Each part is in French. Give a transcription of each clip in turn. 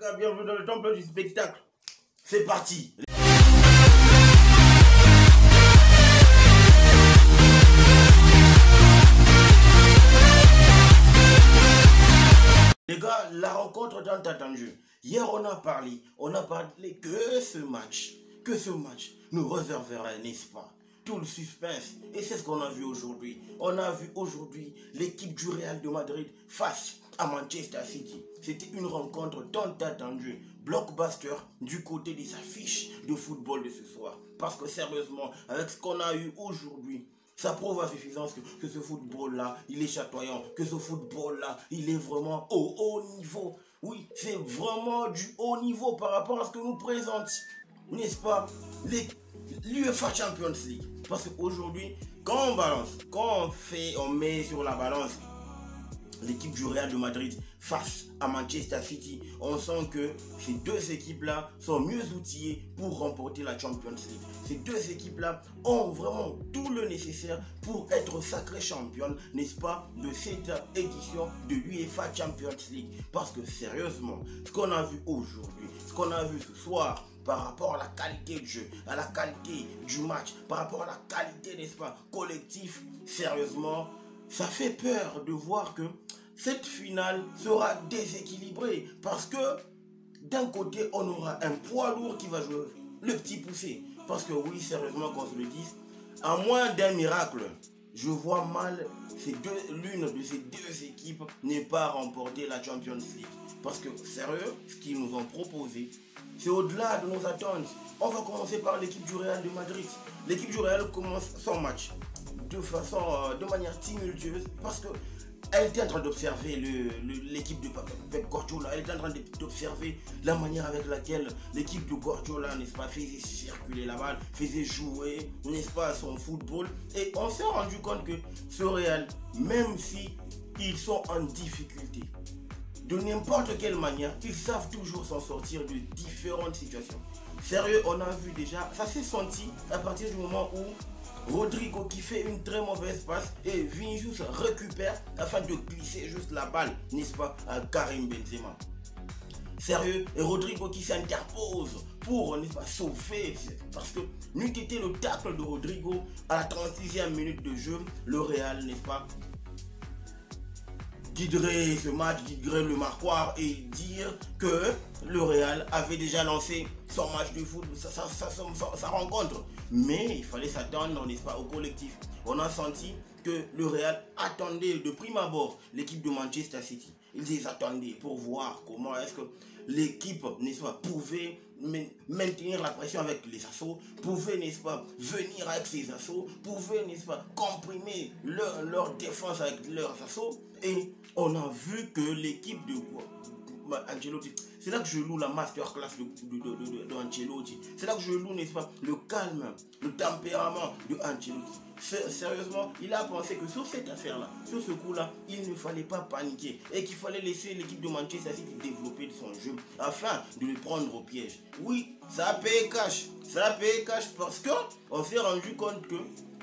gars, bienvenue dans le temple du spectacle. C'est parti. Les gars, la rencontre tant attendue. Hier, on a parlé que ce match nous réservera, n'est-ce pas, tout le suspense. Et c'est ce qu'on a vu aujourd'hui. On a vu aujourd'hui l'équipe du Real de Madrid face à Manchester City. C'était une rencontre tant attendue, blockbuster du côté des affiches de football de ce soir. Parce que sérieusement, avec ce qu'on a eu aujourd'hui, ça prouve à suffisance que ce football-là, il est chatoyant, que ce football-là, il est vraiment au haut niveau. Oui, c'est vraiment du haut niveau par rapport à ce que nous présente, n'est-ce pas, l'UEFA Champions League. Parce qu'aujourd'hui, quand on balance, quand on met sur la balance l'équipe du Real de Madrid face à Manchester City, on sent que ces deux équipes-là sont mieux outillées pour remporter la Champions League. Ces deux équipes-là ont vraiment tout le nécessaire pour être sacrées championnes, n'est-ce pas, de cette édition de l'UEFA Champions League. Parce que sérieusement, ce qu'on a vu aujourd'hui, ce qu'on a vu ce soir, par rapport à la qualité du jeu, à la qualité du match, par rapport à la qualité, n'est-ce pas, collectif, sérieusement, ça fait peur de voir que cette finale sera déséquilibrée. Parce que d'un côté, on aura un poids lourd qui va jouer le petit poussé. Parce que oui, sérieusement, qu'on se le dise, à moins d'un miracle, je vois mal l'une de ces deux équipes n'est pas remporter la Champions League. Parce que, sérieux, ce qu'ils nous ont proposé, c'est au-delà de nos attentes. On va commencer par l'équipe du Real de Madrid. L'équipe du Real commence son match de manière tumultueuse parce que elle était en train d'observer l'équipe de Pep Guardiola. Elle était en train d'observer la manière avec laquelle l'équipe de Guardiola, n'est-ce pas, faisait circuler la balle, faisait jouer, n'est-ce pas, son football. Et on s'est rendu compte que ce Real, même si ils sont en difficulté, de n'importe quelle manière, ils savent toujours s'en sortir de différentes situations. Sérieux, on a vu déjà, ça s'est senti à partir du moment où Rodrigo qui fait une très mauvaise passe et Vinicius récupère afin de glisser juste la balle, n'est-ce pas, à Karim Benzema. Sérieux, et Rodrigo qui s'interpose pour, n'est-ce pas, sauver, parce que n'eût été le tacle de Rodrigo à la 36e minute de jeu, le Real, n'est-ce pas, guiderait ce match, guiderait le marquoir et dire que le Real avait déjà lancé son match de foot, sa rencontre. Mais il fallait s'attendre, n'est-ce pas, au collectif. On a senti que le Real attendait de prime abord l'équipe de Manchester City. Ils les attendaient pour voir comment est-ce que l'équipe, n'est-ce pas, pouvait maintenir la pression avec les assauts, pouvait, n'est-ce pas, venir avec ses assauts, pouvait, n'est-ce pas, comprimer leur défense avec leurs assauts. Et on a vu que l'équipe de Ancelotti, c'est là que je loue la masterclass de Ancelotti. C'est là que je loue, n'est-ce pas, le calme, le tempérament de Ancelotti. Sérieusement, il a pensé que sur cette affaire-là, sur ce coup-là, il ne fallait pas paniquer et qu'il fallait laisser l'équipe de Manchester City développer son jeu afin de le prendre au piège. Oui, ça a payé cash. Ça a payé cash parce qu'on s'est rendu compte que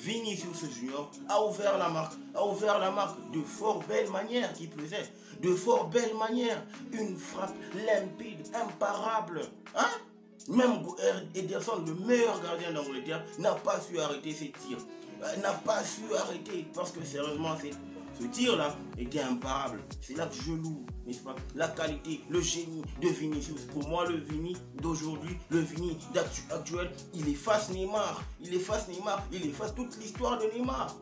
Vinicius Junior a ouvert la marque de fort belle manière qui plaisait. De fort belle manière, une frappe limpide, imparable. Hein? Même Ederson, le meilleur gardien d'Angleterre, n'a pas su arrêter ses tirs. N'a pas su arrêter parce que sérieusement, ce tir-là était imparable. C'est là que je loue, n'est-ce pas, la qualité, le génie de Vinicius. Pour moi, le Vini d'aujourd'hui, le Vini actuel, il efface Neymar. Il efface Neymar. Il efface toute l'histoire de Neymar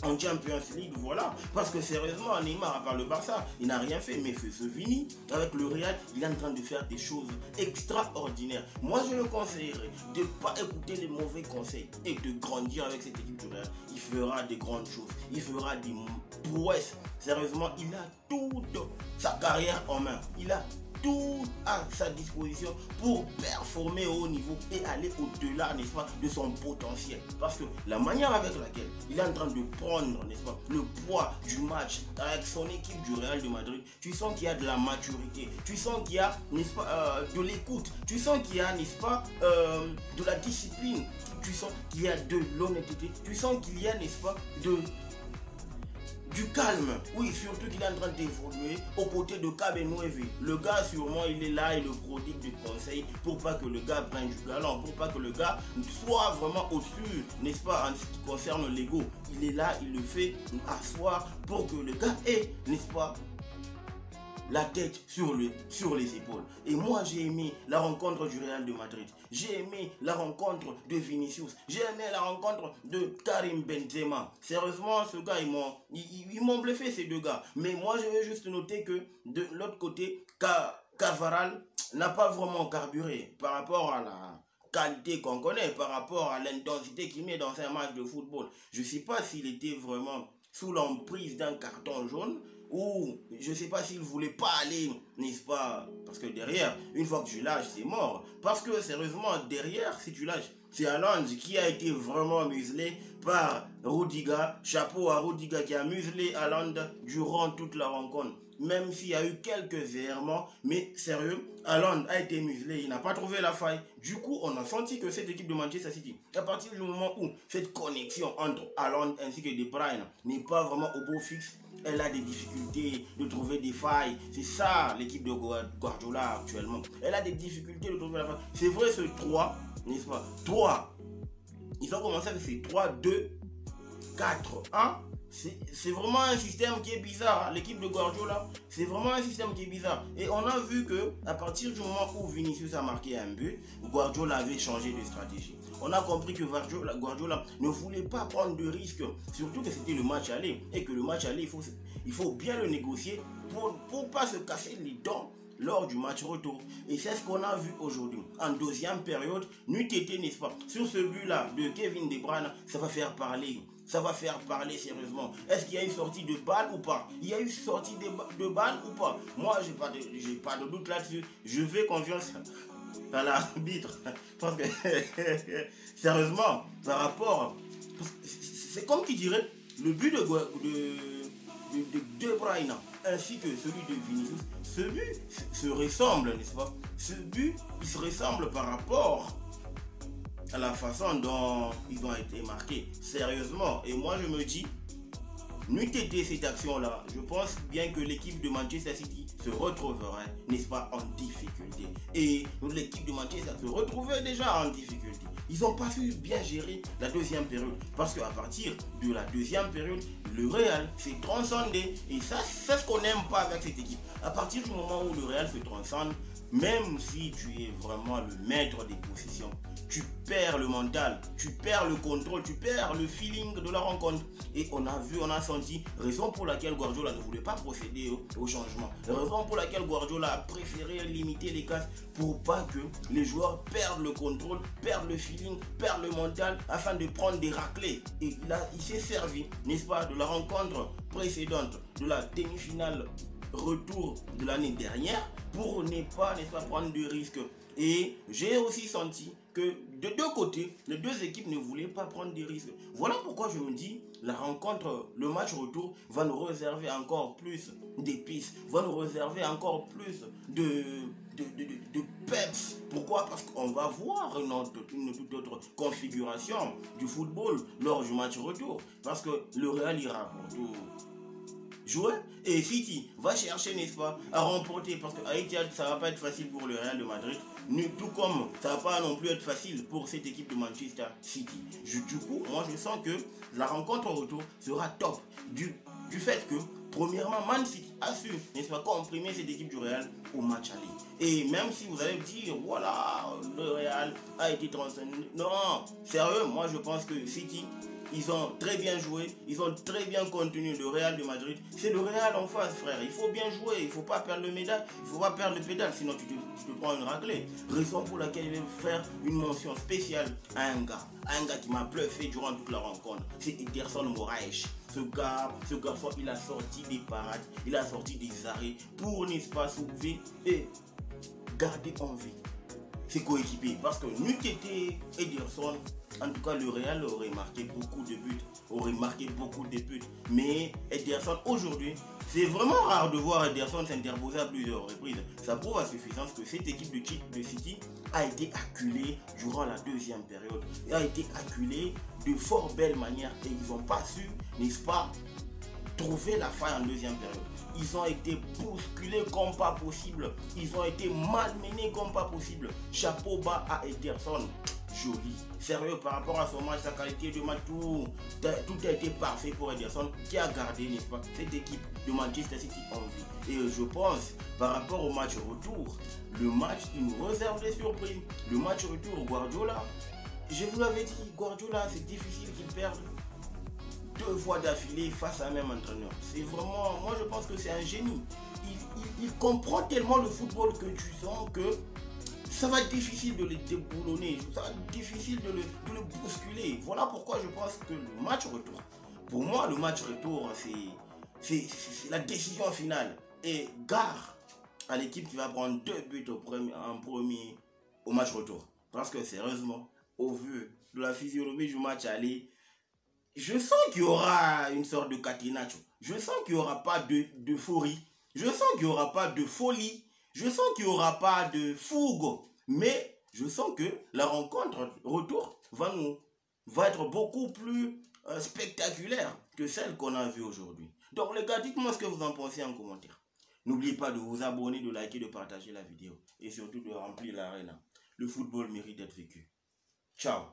en Champions League, voilà. Parce que sérieusement, Neymar, à part le Barça, il n'a rien fait. Mais ce Vini, avec le Real, il est en train de faire des choses extraordinaires. Moi, je le conseillerais de ne pas écouter les mauvais conseils et de grandir avec cette équipe du Real. Il fera des grandes choses. Il fera des prouesses. Sérieusement, il a toute sa carrière en main. Il a tout à sa disposition pour performer au haut niveau et aller au-delà, n'est-ce pas, de son potentiel. Parce que la manière avec laquelle il est en train de prendre, n'est-ce pas, le poids du match avec son équipe du Real de Madrid, tu sens qu'il y a de la maturité, tu sens qu'il y a, n'est-ce pas, de l'écoute, tu sens qu'il y a, n'est-ce pas, de la discipline, tu sens qu'il y a de l'honnêteté, tu sens qu'il y a, n'est-ce pas, du calme. Oui, surtout qu'il est en train d'évoluer aux côtés de Kabenouevi. Le gars, sûrement, il est là et le prodigue du conseil pour pas que le gars prenne du galon, pour pas que le gars soit vraiment au-dessus, n'est-ce pas, en ce qui concerne l'ego. Il est là, il le fait asseoir pour que le gars ait, n'est-ce pas, la tête sur les épaules. Et moi, j'ai aimé la rencontre du Real de Madrid. J'ai aimé la rencontre de Vinicius. J'ai aimé la rencontre de Karim Benzema. Sérieusement, ce gars, ils m'ont bluffé, ces deux gars. Mais moi, je vais juste noter que de l'autre côté, Cavaral n'a pas vraiment carburé par rapport à la qualité qu'on connaît, par rapport à l'intensité qu'il met dans un match de football. Je ne sais pas s'il était vraiment sous l'emprise d'un carton jaune, ou je ne sais pas s'il ne voulait pas aller, n'est-ce pas, parce que derrière, une fois que tu lâches, c'est mort. Parce que sérieusement, derrière, si tu lâches, c'est Haaland qui a été vraiment muselé par Rudiger. Chapeau à Rudiger qui a muselé Haaland durant toute la rencontre. Même s'il y a eu quelques errements, mais sérieux, Haaland a été muselé, il n'a pas trouvé la faille. Du coup, on a senti que cette équipe de Manchester City, à partir du moment où cette connexion entre Haaland ainsi que De Bruyne n'est pas vraiment au beau fixe, elle a des difficultés de trouver des failles. C'est ça l'équipe de Guardiola actuellement. Elle a des difficultés de trouver la faille. C'est vrai, ce 3, n'est-ce pas? 3. Ils ont commencé avec ces 3-2-4-1. C'est vraiment un système qui est bizarre. L'équipe de Guardiola, c'est vraiment un système qui est bizarre. Et on a vu que à partir du moment où Vinicius a marqué un but, Guardiola avait changé de stratégie. On a compris que Guardiola ne voulait pas prendre de risques, surtout que c'était le match aller. Et que le match aller, il faut bien le négocier pour ne pas se casser les dents lors du match retour. Et c'est ce qu'on a vu aujourd'hui. En deuxième période, n'eût été, n'est-ce pas, sur ce but-là de Kevin De Bruyne, ça va faire parler. Ça va faire parler sérieusement. Est-ce qu'il y a une sortie de balle ou pas? Il y a eu sortie de balle ou pas? Moi, j'ai pas de doute là-dessus. Je fais confiance à l'arbitre. Parce que, sérieusement, par rapport... C'est comme qui dirait, le but de De Bruyne ainsi que celui de Vinicius, ce but se ressemble, n'est-ce pas? Ce but, il se ressemble par rapport à la façon dont ils ont été marqués. Sérieusement. Et moi, je me dis, n'eût été cette action-là, je pense bien que l'équipe de Manchester City se retrouverait, n'est-ce pas, en difficulté. Et l'équipe de Manchester se retrouvait déjà en difficulté. Ils n'ont pas su bien gérer la deuxième période. Parce qu'à partir de la deuxième période, le Real s'est transcendé. Et ça, c'est ce qu'on n'aime pas avec cette équipe. À partir du moment où le Real se transcende, même si tu es vraiment le maître des possessions, tu perds le mental, tu perds le contrôle, tu perds le feeling de la rencontre. Et on a vu, on a senti, raison pour laquelle Guardiola ne voulait pas procéder au changement. Raison pour laquelle Guardiola a préféré limiter les casses pour pas que les joueurs perdent le contrôle, perdent le feeling, perdent le mental afin de prendre des raclés. Et il s'est servi, n'est-ce pas, de la rencontre précédente, de la demi-finale retour de l'année dernière pour ne pas, n'est-ce pas, prendre de risques. Et j'ai aussi senti que de deux côtés, les deux équipes ne voulaient pas prendre des risques. Voilà pourquoi je me dis, la rencontre, le match retour va nous réserver encore plus d'épices, va nous réserver encore plus de peps. Pourquoi? Parce qu'on va voir une toute autre configuration du football lors du match retour. Parce que le Real ira pour jouer et City va chercher, n'est-ce pas, à remporter, parce qu'à Etihad ça va pas être facile pour le Real de Madrid, tout comme ça va pas non plus être facile pour cette équipe de Manchester City. Du coup, moi je sens que la rencontre en retour sera top du fait que premièrement Man City a su, n'est-ce pas, comprimer cette équipe du Real au match aller. Et même si vous allez me dire voilà, le Real a été transcendé, non, sérieux, moi je pense que City, ils ont très bien joué, ils ont très bien contenu le Real de Madrid. C'est le Real en face, frère. Il faut bien jouer, il ne faut pas perdre le médaille, il ne faut pas perdre le pédale, sinon tu te prends une raclée. Raison pour laquelle je vais faire une mention spéciale à un gars qui m'a bluffé durant toute la rencontre. C'est Ederson Moraes. Ce garçon, il a sorti des parades, il a sorti des arrêts pour, n'est-ce pas, sauver et garder en vie ses coéquipiers. Parce que n'eût été Ederson, en tout cas le Real aurait marqué beaucoup de buts, mais Ederson aujourd'hui, c'est vraiment rare de voir Ederson s'interposer à plusieurs reprises. Ça prouve à suffisance que cette équipe de City a été acculée durant la deuxième période, et a été acculée de fort belle manière, et ils n'ont pas su, n'est-ce pas, trouvé la faille en deuxième période. Ils ont été bousculés comme pas possible. Ils ont été malmenés comme pas possible. Chapeau bas à Ederson. Joli. Sérieux, par rapport à son match, sa qualité de match, tout a été parfait pour Ederson qui a gardé, n'est-ce pas, cette équipe de Manchester City en vie. Et je pense, par rapport au match retour, le match, il nous réserve des surprises. Le match retour, Guardiola, je vous l'avais dit, Guardiola, c'est difficile qu'il perde 2 fois d'affilée face à un même entraîneur. C'est vraiment, moi je pense que c'est un génie. Il comprend tellement le football que tu sens que ça va être difficile de le déboulonner, ça va être difficile de le bousculer. Voilà pourquoi je pense que le match retour, pour moi le match retour, c'est la décision finale. Et gare à l'équipe qui va prendre 2 buts au match retour. Parce que sérieusement, au vu de la physionomie du match aller, je sens qu'il y aura une sorte de catenaccio. Je sens qu'il n'y aura pas d'euphorie. Je sens qu'il n'y aura pas de folie. Je sens qu'il n'y aura pas de fougue. Mais je sens que la rencontre retour va être beaucoup plus spectaculaire que celle qu'on a vue aujourd'hui. Donc les gars, dites-moi ce que vous en pensez en commentaire. N'oubliez pas de vous abonner, de liker, de partager la vidéo. Et surtout de remplir l'arène. Le football mérite d'être vécu. Ciao.